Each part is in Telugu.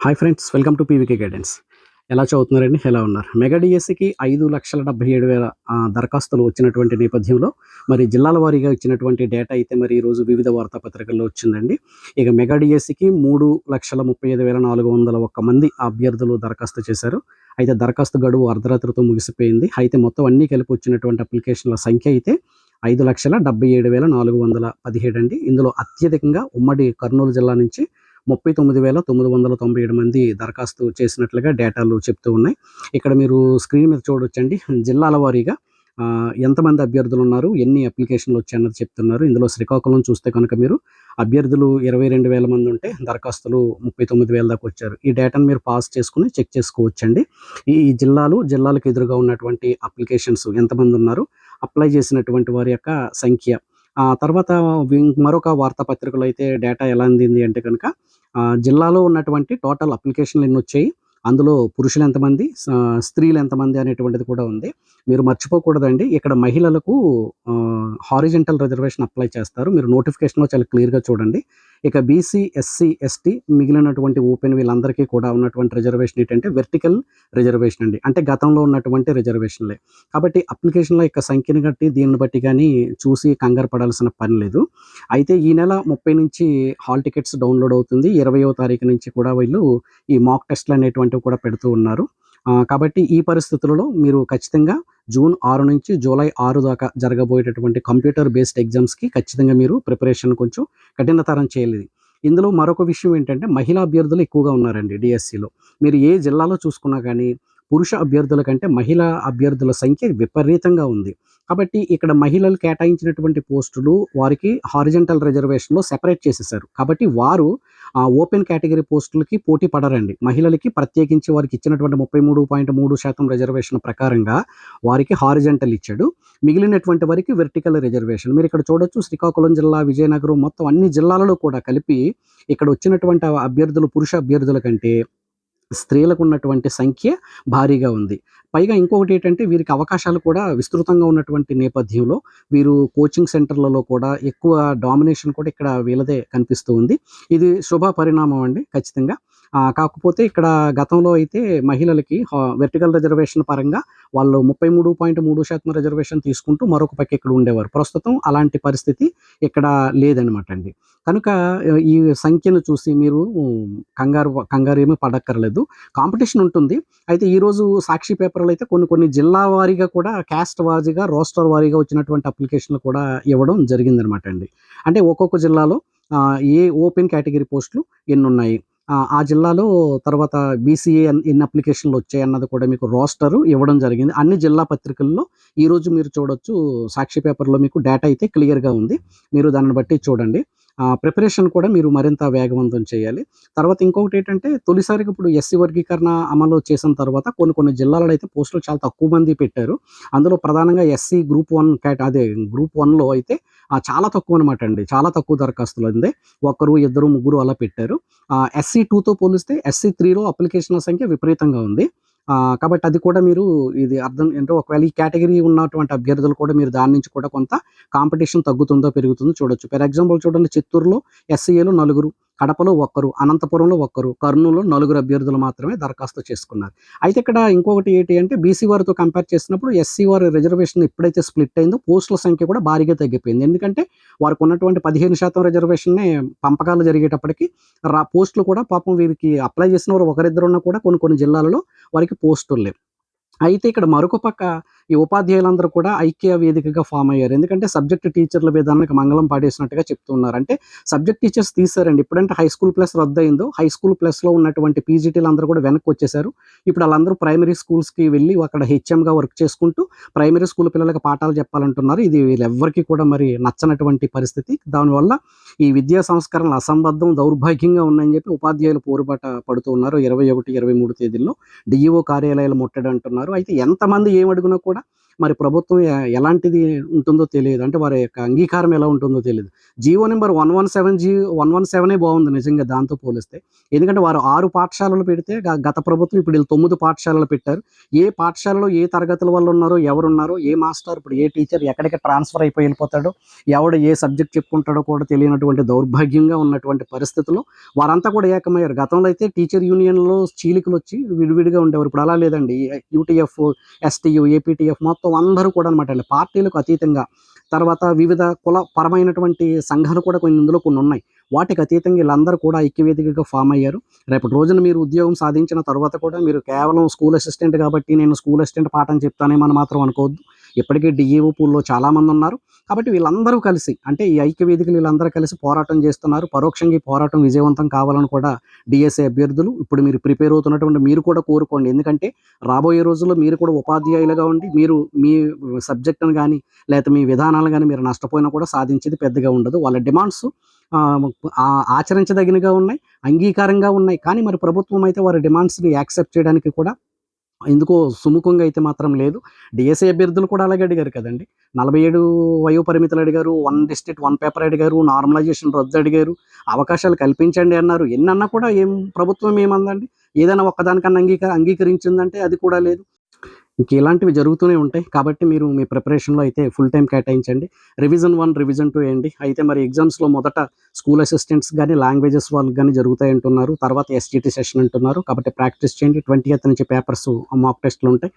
Hi friends, welcome to PVK guidance. ఎలా చదువుతున్నారండి? ఎలా ఉన్నారు? మెగా డిఎస్సికి 5,77,000 దరఖాస్తులు వచ్చినటువంటి నేపథ్యంలో మరి జిల్లాల వారీగా ఇచ్చినటువంటి డేటా అయితే మరి ఈరోజు వివిధ వార్తాపత్రికల్లో వచ్చిందండి. ఇక మెగా డిఎస్సికి 3,35,401 మంది అభ్యర్థులు దరఖాస్తు చేశారు. అయితే దరఖాస్తు గడువు అర్ధరాత్రితో ముగిసిపోయింది. అయితే మొత్తం అన్నీ కలిపి వచ్చినటువంటి అప్లికేషన్ల సంఖ్య అయితే 5,77,417 అండి. ఇందులో అత్యధికంగా ఉమ్మడి కర్నూలు జిల్లా నుంచి 39,997 మంది దరఖాస్తు చేసినట్లుగా డేటాలు చెప్తూ ఉన్నాయి. ఇక్కడ మీరు స్క్రీన్ మీద చూడొచ్చండి. జిల్లాల వారీగా ఎంతమంది అభ్యర్థులు ఉన్నారు, ఎన్ని అప్లికేషన్లు వచ్చాయన్నది చెప్తున్నారు. ఇందులో శ్రీకాకుళం చూస్తే కనుక మీరు అభ్యర్థులు 22,000 మంది ఉంటే దరఖాస్తులు 39,000 దాకా వచ్చారు. ఈ డేటాను మీరు పాస్ చేసుకుని చెక్ చేసుకోవచ్చండి. ఈ జిల్లాలకు ఎదురుగా ఉన్నటువంటి అప్లికేషన్స్ ఎంతమంది ఉన్నారు, అప్లై చేసినటువంటి వారి యొక్క సంఖ్య. తర్వాత మరొక వార్తాపత్రికలో అయితే డేటా ఎలా అందింది అంటే కనుక జిల్లాలో ఉన్నటువంటి టోటల్ అప్లికేషన్లు ఎన్నొచ్చాయి, అందులో పురుషులు ఎంతమంది, స్త్రీలు ఎంతమంది అనేటువంటిది కూడా ఉంది. మీరు మర్చిపోకూడదండి, ఇక్కడ మహిళలకు హారిజంటల్ రిజర్వేషన్ అప్లై చేస్తారు. మీరు నోటిఫికేషన్లో చాలా క్లియర్గా చూడండి. ఇక బీసీ, ఎస్సీ, ఎస్టీ మిగిలినటువంటి ఓపెన్ వీళ్ళందరికీ కూడా ఉన్నటువంటి రిజర్వేషన్ ఏంటంటే వెర్టికల్ రిజర్వేషన్ అండి. అంటే గతంలో ఉన్నటువంటి రిజర్వేషన్లే. కాబట్టి అప్లికేషన్ల యొక్క సంఖ్యను బట్టి దీన్ని బట్టి కానీ చూసి కంగారు పడాల్సిన పని లేదు. అయితే ఈ నెల 30 నుంచి హాల్ టికెట్స్ డౌన్లోడ్ అవుతుంది. 20వ తారీఖు నుంచి కూడా వీళ్ళు ఈ మాక్ టెస్ట్లు అనేటువంటివి కూడా పెడుతూ ఉన్నారు. కాబట్టి ఈ పరిస్థితులలో మీరు ఖచ్చితంగా జూన్ 6 నుంచి జూలై 6 దాకా జరగబోయేటటువంటి కంప్యూటర్ బేస్డ్ ఎగ్జామ్స్‌కి ఖచ్చితంగా మీరు ప్రిపరేషన్ కొంచెం కఠినతరం చేయాలి. ఇందులో మరొక విషయం ఏంటంటే మహిళా అభ్యర్థులు ఎక్కువగా ఉన్నారండి డిఎస్సిలో. మీరు ఏ జిల్లాలో చూసుకున్నా కానీ పురుష అభ్యర్థుల కంటే మహిళా అభ్యర్థుల సంఖ్య విపరీతంగా ఉంది. కాబట్టి ఇక్కడ మహిళలు కేటాయించినటువంటి పోస్టులు వారికి హారిజంటల్ రిజర్వేషన్‌లో సెపరేట్ చేసేసారు. కాబట్టి వారు ఓపెన్ కేటగిరీ పోస్టులకి పోటీ పడరండి. మహిళలకి ప్రత్యేకించి వారికి ఇచ్చినటువంటి 33.3% రిజర్వేషన్ ప్రకారంగా వారికి హారిజంటల్ ఇచ్చాడు. మిగిలినటువంటి వారికి వెర్టికల్ రిజర్వేషన్. మీరు ఇక్కడ చూడొచ్చు, శ్రీకాకుళం జిల్లా, విజయనగరం మొత్తం అన్ని జిల్లాలలో కూడా కలిపి ఇక్కడ వచ్చినటువంటి అభ్యర్థులు పురుష అభ్యర్థుల కంటే స్త్రీలకు ఉన్నటువంటి సంఖ్య భారీగా ఉంది. పైగా ఇంకొకటి ఏంటంటే వీరికి అవకాశాలు కూడా విస్తృతంగా ఉన్నటువంటి నేపథ్యంలో వీరు కోచింగ్ సెంటర్లలో కూడా ఎక్కువ డామినేషన్ కూడా ఇక్కడ వీళ్ళదే కనిపిస్తూ ఉంది. ఇది శుభ పరిణామం అండి ఖచ్చితంగా. కాకపోతే ఇక్కడ గతంలో అయితే మహిళలకి వెర్టికల్ రిజర్వేషన్ పరంగా వాళ్ళు 33.3% రిజర్వేషన్ తీసుకుంటూ మరొక పక్క ఇక్కడ ఉండేవారు. ప్రస్తుతం అలాంటి పరిస్థితి ఇక్కడ లేదనమాట అండి. కనుక ఈ సంఖ్యను చూసి మీరు కంగారు ఏమీ పడక్కర్లేదు. కాంపిటీషన్ ఉంటుంది. అయితే ఈరోజు సాక్షి పేపర్‌లో అయితే కొన్ని జిల్లా వారీగా కూడా క్యాస్ట్ వారీగా, రోస్టర్ వారీగా వచ్చినటువంటి అప్లికేషన్‌లు కూడా ఇవ్వడం జరిగిందనమాట అండి. అంటే ఒక్కొక్క జిల్లాలో ఏ ఓపెన్ కేటగిరీ పోస్టులు ఎన్నున్నాయి, ఆ జిల్లాలో తర్వాత బీసీఏ ఎన్ని అప్లికేషన్లు వచ్చాయన్నది కూడా మీకు రోస్టర్ ఇవ్వడం జరిగింది. అన్ని జిల్లా పత్రికల్లో ఈరోజు మీరు చూడొచ్చు, సాక్షి పేపర్‌లో మీకు డేటా అయితే క్లియర్‌గా ఉంది. మీరు దాన్ని బట్టి చూడండి. ప్రిపరేషన్ కూడా మీరు మరింత వేగవంతం చేయాలి. తర్వాత ఇంకొకటి ఏంటంటే తొలిసారిగా ఇప్పుడు ఎస్సీ వర్గీకరణ అమలు చేసిన తర్వాత కొన్ని జిల్లాలలో అయితే పోస్టులు చాలా తక్కువ మంది పెట్టారు. అందులో ప్రధానంగా ఎస్సీ గ్రూప్ 1 గ్రూప్ 1లో అయితే చాలా తక్కువ అనమాట అండి. చాలా తక్కువ దరఖాస్తులు అందే. ఒకరు, ఇద్దరు, ముగ్గురు అలా పెట్టారు. ఎస్సీ 2తో పోలిస్తే ఎస్సీ 3లో అప్లికేషన్ల సంఖ్య విపరీతంగా ఉంది. కాబట్టి అది కూడా మీరు ఇది అర్థం ఏంటో, ఒకవేళ ఈ కేటగిరీ ఉన్నటువంటి అభ్యర్థులు కూడా మీరు దాని నుంచి కూడా కొంత కాంపిటీషన్ తగ్గుతుందో పెరుగుతుందో చూడొచ్చు. ఫర్ ఎగ్జాంపుల్ చూడండి, చిత్తూరులో ఎస్సీఏలో 4, కడపలో 1, అనంతపురంలో 1, కర్నూలులో 4 అభ్యర్థులు మాత్రమే దరఖాస్తు చేసుకున్నారు. అయితే ఇక్కడ ఇంకొకటి ఏంటి అంటే బీసీ వారితో కంపేర్ చేసినప్పుడు ఎస్సీ వారి రిజర్వేషన్ ఎప్పుడైతే స్ప్లిట్ అయిందో పోస్టుల సంఖ్య కూడా భారీగా తగ్గిపోయింది. ఎందుకంటే వారికి ఉన్నటువంటి 15% రిజర్వేషన్‌నే పంపకాలు జరిగేటప్పటికి పోస్టులు కూడా పాపం వీరికి అప్లై చేసిన వారు ఒకరిద్దరున్నా కూడా కొన్ని జిల్లాలలో వారికి పోస్టులు లేవు. అయితే ఇక్కడ మరొక పక్క ఈ ఉపాధ్యాయులందరూ కూడా ఐక్య వేదికగా ఫామ్ అయ్యారు. ఎందుకంటే సబ్జెక్ట్ టీచర్ల విధానానికి మంగళం పాడేసినట్టుగా చెప్తున్నారు. అంటే సబ్జెక్ట్ టీచర్స్ తీశారండి. ఎప్పుడంటే హై స్కూల్ ప్లస్ రద్దయిందో హై స్కూల్ ప్లస్‌లో ఉన్నటువంటి పీజీటీలు అందరూ కూడా వెనక్కి వచ్చేసారు. ఇప్పుడు వాళ్ళందరూ ప్రైమరీ స్కూల్స్‌కి వెళ్ళి అక్కడ హెచ్ఎంగా వర్క్ చేసుకుంటూ ప్రైమరీ స్కూల్ పిల్లలకి పాఠాలు చెప్పాలంటున్నారు. ఇది వీళ్ళెవ్వరికీ కూడా మరి నచ్చనటువంటి పరిస్థితి. దానివల్ల ఈ విద్యా సంస్కరణలు అసంబద్ధం, దౌర్భాగ్యంగా ఉన్నాయని చెప్పి ఉపాధ్యాయులు పోరుబాట పడుతూ ఉన్నారు. 21, 23 తేదీల్లో డీఈఓ కార్యాలయాలు ముట్టడి అంటున్నారు. అయితే ఎంతమంది ఏమడిగినా కూడా మరి ప్రభుత్వం ఎలాంటిది ఉంటుందో తెలియదు. అంటే వారి యొక్క అంగీకారం ఎలా ఉంటుందో తెలీదు. జీవో నంబర్ 117 బాగుంది నిజంగా దాంతో పోలిస్తే. ఎందుకంటే వారు 6 పాఠశాలలు పెడితే గత ప్రభుత్వం ఇప్పుడు వీళ్ళు 9 పాఠశాలలు పెట్టారు. ఏ పాఠశాలలో ఏ తరగతుల వాళ్ళు ఉన్నారో, ఎవరున్నారో, ఏ మాస్టర్ ఇప్పుడు ఏ టీచర్ ఎక్కడికి ట్రాన్స్‌ఫర్ అయిపోయి వెళ్ళిపోతాడో, ఎవడు ఏ సబ్జెక్ట్ చెప్పుకుంటాడో కూడా తెలియనటువంటి దౌర్భాగ్యంగా ఉన్నటువంటి పరిస్థితిలో వారంతా కూడా ఏకమయ్యారు. గతంలో అయితే టీచర్ యూనియన్‌లో చీలికలొచ్చి విడివిడిగా ఉండేవారు. ఇప్పుడు అలా లేదండి. యూటీఎఫ్, ఎస్‌టీయూ, ఏపీటీఎఫ్ మొత్తం అందరూ కూడా అనమాట అండి. పార్టీలకు అతీతంగా తర్వాత వివిధ కుల పరమైనటువంటి సంఘాలు కూడా ఇందులో కొన్ని ఉన్నాయి. వాటికి అతీతంగా వీళ్ళందరూ కూడా ఐక్యవేదికగా ఫామ్ అయ్యారు. రేపటి రోజున మీరు ఉద్యోగం సాధించిన తర్వాత కూడా మీరు కేవలం స్కూల్ అసిస్టెంట్ కాబట్టి నేను స్కూల్ అసిస్టెంట్ పాఠం చెప్తానేమని మాత్రం అనుకోవద్దు. ఇప్పటికే డీఈఓ పూల్‌లో చాలామంది ఉన్నారు. కాబట్టి వీళ్ళందరూ కలిసి అంటే ఈ ఐక్య వేదికలు వీళ్ళందరూ కలిసి పోరాటం చేస్తున్నారు. పరోక్షంగా ఈ పోరాటం విజయవంతం కావాలని కూడా డీఎస్సీ అభ్యర్థులు ఇప్పుడు మీరు ప్రిపేర్ అవుతున్నటువంటి మీరు కూడా కోరుకోండి. ఎందుకంటే రాబోయే రోజుల్లో మీరు కూడా ఉపాధ్యాయులుగా ఉండి మీరు మీ సబ్జెక్ట్‌ని గాని లేకపోతే మీ విధానాలు గాని మీరు నష్టపోయినా కూడా సాధించేది పెద్దగా ఉండదు. వాళ్ళ డిమాండ్స్ ఆచరించదగినగా ఉన్నాయి. అంగీకారంగా ఉన్నాయి. కానీ మరి ప్రభుత్వం అయితే వారి డిమాండ్స్‌ని యాక్సెప్ట్ చేయడానికి కూడా ఎందుకో సుముఖంగా అయితే మాత్రం లేదు. డీఎస్సీ అభ్యర్థులు కూడా అలాగే అడిగారు కదండీ. 47 వయో పరిమితులు అడిగారు. 1 డిస్ట్రిక్ట్ 1 పేపర్ అడిగారు. నార్మలైజేషన్ రద్దు అడిగారు. అవకాశాలు కల్పించండి అన్నారు. ఎన్నన్నా కూడా ప్రభుత్వం ఏమందండి? ఏదైనా ఒక్కదానికన్నా అంగీకరించిందంటే అది కూడా లేదు. ఇంక ఇలాంటివి జరుగుతూనే ఉంటాయి. కాబట్టి మీరు మీ ప్రిపరేషన్‌లో అయితే ఫుల్ టైమ్ కేటాయించండి. రివిజన్ 1, రివిజన్ 2 వేయండి. అయితే మరి ఎగ్జామ్స్‌లో మొదట స్కూల్ అసిస్టెంట్స్ గాని, లాంగ్వేజెస్ వాళ్ళకి గాని జరుగుతాయంటున్నారు. తర్వాత ఎస్‌జిటి సెషన్ అంటున్నారు. కాబట్టి ప్రాక్టీస్ చేయండి. 20థ్ నుంచి పేపర్స్ మాక్ టెస్ట్‌లు ఉంటాయి.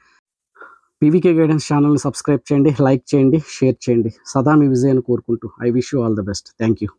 పీవీకే గైడెన్స్ ఛానల్‌ని సబ్స్క్రైబ్ చేయండి, లైక్ చేయండి, షేర్ చేయండి. సదా మీ విజయాన్ని కోరుకుంటూ I wish you all the best. Thank you.